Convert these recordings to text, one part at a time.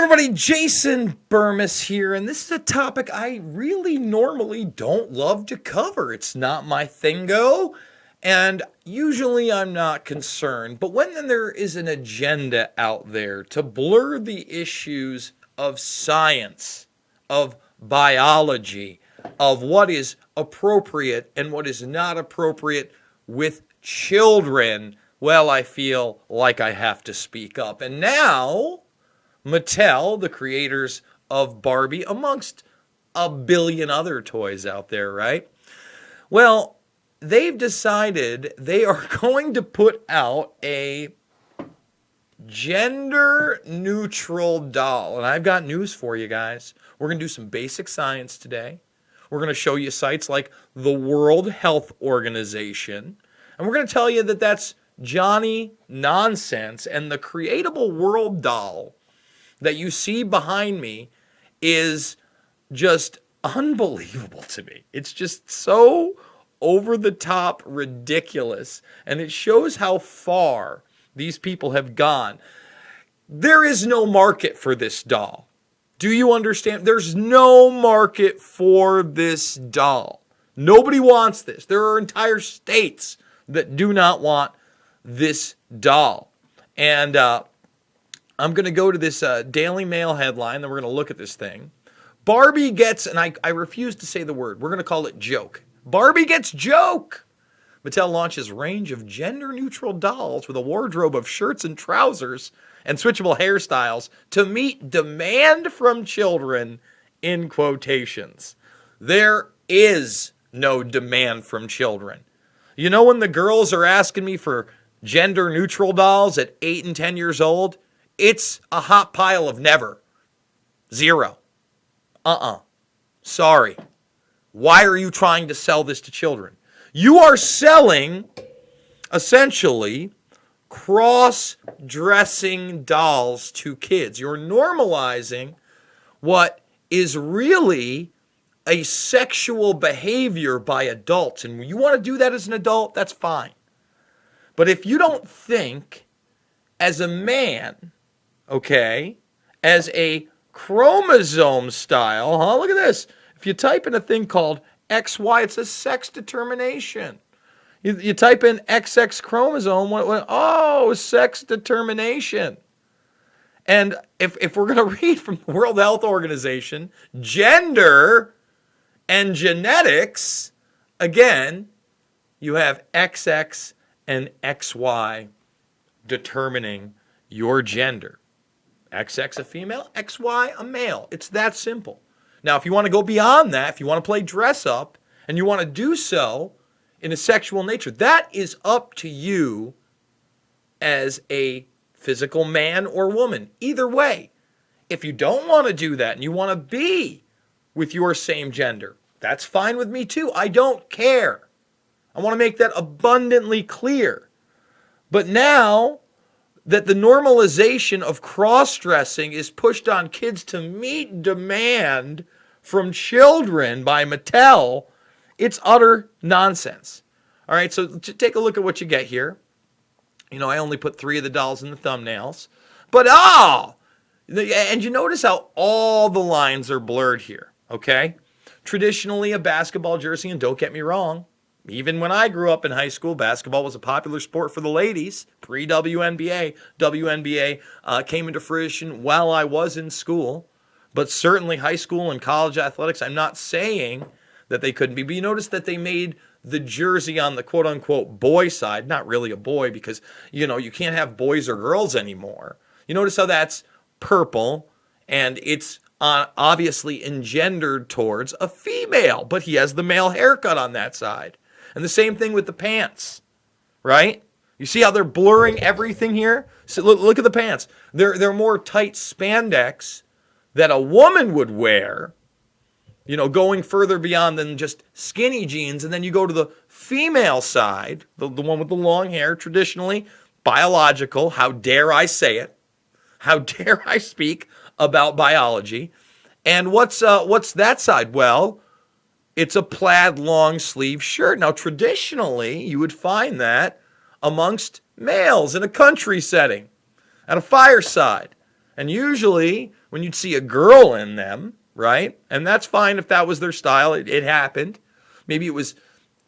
Everybody, Jason Burmis here, and this is a topic I really normally don't love to cover. It's not my thingo, and usually I'm not concerned. But when there is an agenda out there to blur the issues of science, of biology, of what is appropriate and what is not appropriate with children, well, I feel like I have to speak up. And now Mattel, the creators of Barbie, amongst a billion other toys out there, right? Well, they've decided they are going to put out a gender-neutral doll. And I've got news for you guys. We're going to do some basic science today. We're going to show you sites like the World Health Organization. And we're going to tell you that that's Johnny nonsense. And the Creatable World doll that you see behind me is just unbelievable to me. It's just so over the top ridiculous, and it shows how far these people have gone. There is no market for this doll. Do you understand? There's no market for this doll. Nobody wants this. There are entire states that do not want this doll. And I'm going to go to this Daily Mail headline, then we're going to look at this thing. Barbie gets, and I refuse to say the word, we're going to call it joke. Barbie gets joke. Mattel launches range of gender-neutral dolls with a wardrobe of shirts and trousers and switchable hairstyles to meet demand from children, in quotations. There is no demand from children. You know when the girls are asking me for gender-neutral dolls at 8 and 10 years old? It's a hot pile of never. Zero. Sorry. Why are you trying to sell this to children? You are selling, essentially, cross-dressing dolls to kids. You're normalizing what is really a sexual behavior by adults. And when you want to do that as an adult, that's fine. But if you don't think, as a man, okay, as a chromosome style, look at this. If you type in a thing called XY, it says sex determination. You type in XX chromosome, sex determination. And if we're going to read from the World Health Organization, gender and genetics, again, you have XX and XY determining your gender. XX a female, XY a male. It's that simple. Now, if you want to go beyond that, if you want to play dress up, and you want to do so in a sexual nature, that is up to you as a physical man or woman. Either way, if you don't want to do that and you want to be with your same gender, that's fine with me too. I don't care. I want to make that abundantly clear. But now that the normalization of cross-dressing is pushed on kids to meet demand from children by Mattel, it's utter nonsense. All right, so take a look at what you get here. You know, I only put 3 of the dolls in the thumbnails. But, and you notice how all the lines are blurred here, okay? Traditionally, a basketball jersey, and don't get me wrong, even when I grew up in high school, basketball was a popular sport for the ladies, pre-WNBA. WNBA came into fruition while I was in school, but certainly high school and college athletics, I'm not saying that they couldn't be. But you notice that they made the jersey on the quote-unquote boy side, not really a boy because, you know, you can't have boys or girls anymore. You notice how that's purple, and it's obviously engendered towards a female, but he has the male haircut on that side. And the same thing with the pants, right? You see how they're blurring everything here? So look at the pants. They're more tight spandex that a woman would wear, you know, going further beyond than just skinny jeans. And then you go to the female side, the one with the long hair, traditionally biological. How dare I say it? How dare I speak about biology? And what's that side? Well, it's a plaid long sleeve shirt. Now, traditionally, you would find that amongst males in a country setting, at a fireside. And usually when you'd see a girl in them, right? And that's fine if that was their style. It happened. Maybe it was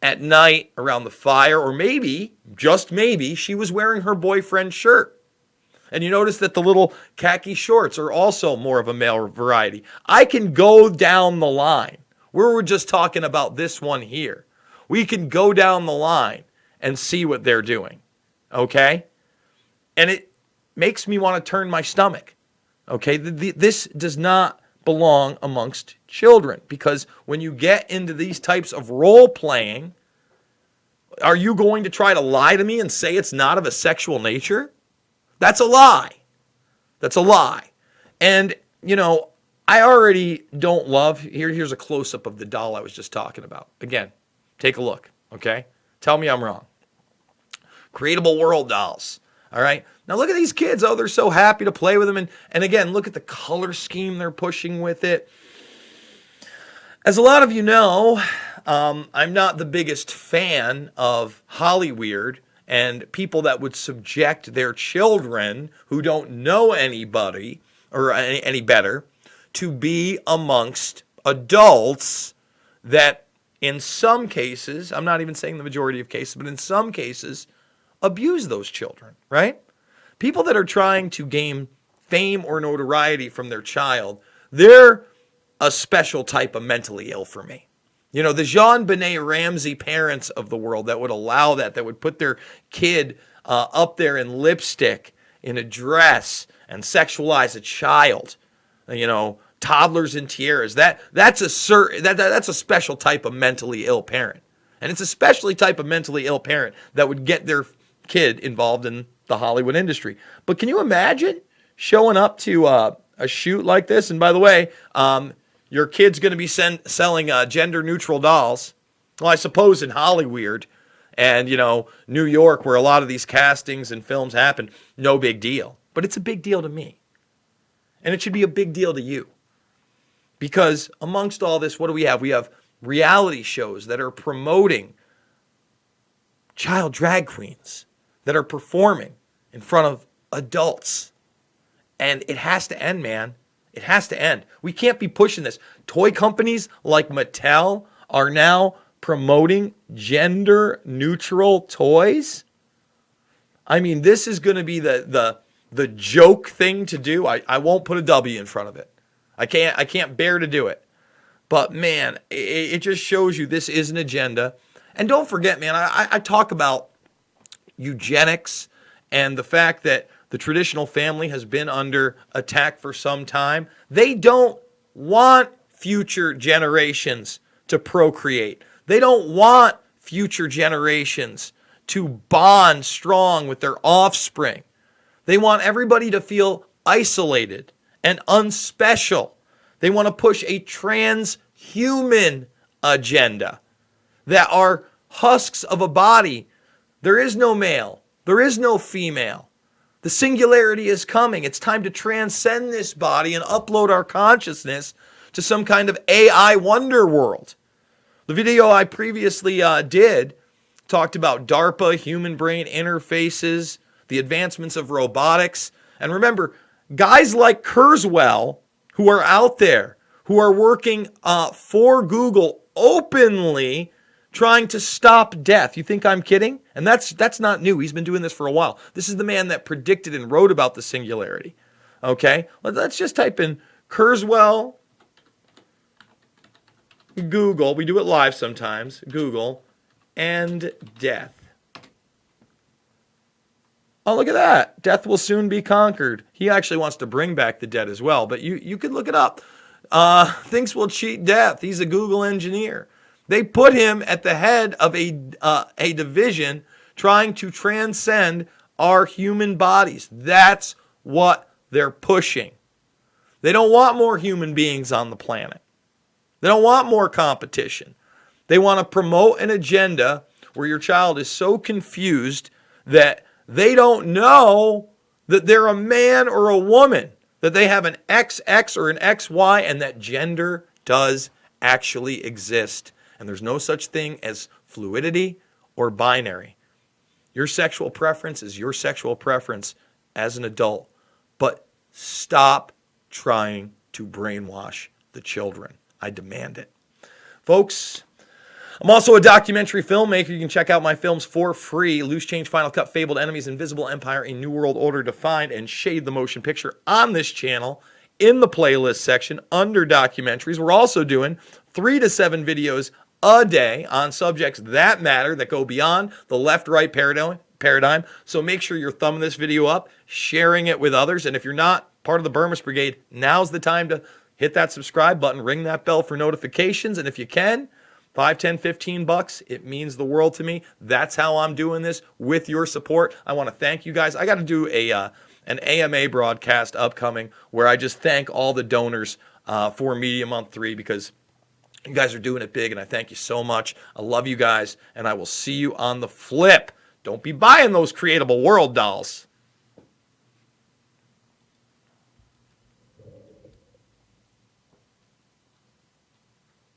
at night around the fire, or maybe, just maybe, she was wearing her boyfriend's shirt. And you notice that the little khaki shorts are also more of a male variety. I can go down the line. We're just talking about this one here. We can go down the line and see what they're doing. Okay? And it makes me want to turn my stomach. Okay? This does not belong amongst children, because when you get into these types of role playing, are you going to try to lie to me and say it's not of a sexual nature? That's a lie. That's a lie. And, I already don't love, here's a close-up of the doll I was just talking about. Again, take a look, okay? Tell me I'm wrong. Creatable World dolls, all right? Now look at these kids. Oh, they're so happy to play with them. And again, look at the color scheme they're pushing with it. As a lot of you know, I'm not the biggest fan of Hollyweird and people that would subject their children who don't know anybody or any better to be amongst adults that in some cases, I'm not even saying the majority of cases, but in some cases, abuse those children, right? People that are trying to gain fame or notoriety from their child, they're a special type of mentally ill for me. The Jean-Benet Ramsey parents of the world that would allow that would put their kid up there in lipstick, in a dress, and sexualize a child. Toddlers in tiaras. That's a special type of mentally ill parent. And it's a especially type of mentally ill parent that would get their kid involved in the Hollywood industry. But can you imagine showing up to a shoot like this? And by the way, your kid's going to be selling gender-neutral dolls. Well, I suppose in Hollyweird and, New York, where a lot of these castings and films happen, no big deal. But it's a big deal to me. And it should be a big deal to you. Because amongst all this, what do we have? We have reality shows that are promoting child drag queens that are performing in front of adults. And it has to end, man. It has to end. We can't be pushing this. Toy companies like Mattel are now promoting gender-neutral toys. I mean, this is going to be the joke thing to do. I won't put a W in front of it. I can't bear to do it. But man, it just shows you this is an agenda. And don't forget, man, I talk about eugenics and the fact that the traditional family has been under attack for some time. They don't want future generations to procreate. They don't want future generations to bond strong with their offspring. They want everybody to feel isolated and unspecial. They want to push a transhuman agenda that are husks of a body. There is no male. There is no female. The singularity is coming. It's time to transcend this body and upload our consciousness to some kind of AI wonder world. The video I previously did talked about DARPA, human brain interfaces, the advancements of robotics. And remember, guys like Kurzweil, who are out there, who are working for Google openly, trying to stop death. You think I'm kidding? And that's not new. He's been doing this for a while. This is the man that predicted and wrote about the singularity. Okay? Let's just type in Kurzweil, Google. We do it live sometimes. Google, and death. Oh, look at that. Death will soon be conquered. He actually wants to bring back the dead as well, but you could look it up. Things will cheat death. He's a Google engineer. They put him at the head of a division trying to transcend our human bodies. That's what they're pushing. They don't want more human beings on the planet. They don't want more competition. They want to promote an agenda where your child is so confused that they don't know that they're a man or a woman, that they have an XX or an XY, and that gender does actually exist. And there's no such thing as fluidity or binary. Your sexual preference is your sexual preference as an adult. But Stop trying to brainwash the children. I demand it. Folks, I'm also a documentary filmmaker. You can check out my films for free. Loose Change, Final Cut, Fabled Enemies, Invisible Empire, A New World Order Defined, and Shade the Motion Picture on this channel in the playlist section under documentaries. We're also doing 3 to 7 videos a day on subjects that matter, that go beyond the left-right paradigm. So make sure you're thumbing this video up, sharing it with others. And if you're not part of the Burmist Brigade, now's the time to hit that subscribe button, ring that bell for notifications. And if you can, $5, $10, $15, it means the world to me. That's how I'm doing this, with your support. I want to thank you guys. I got to do an AMA broadcast upcoming where I just thank all the donors for Media Month 3, because you guys are doing it big, and I thank you so much. I love you guys, and I will see you on the flip. Don't be buying those Creatable World dolls.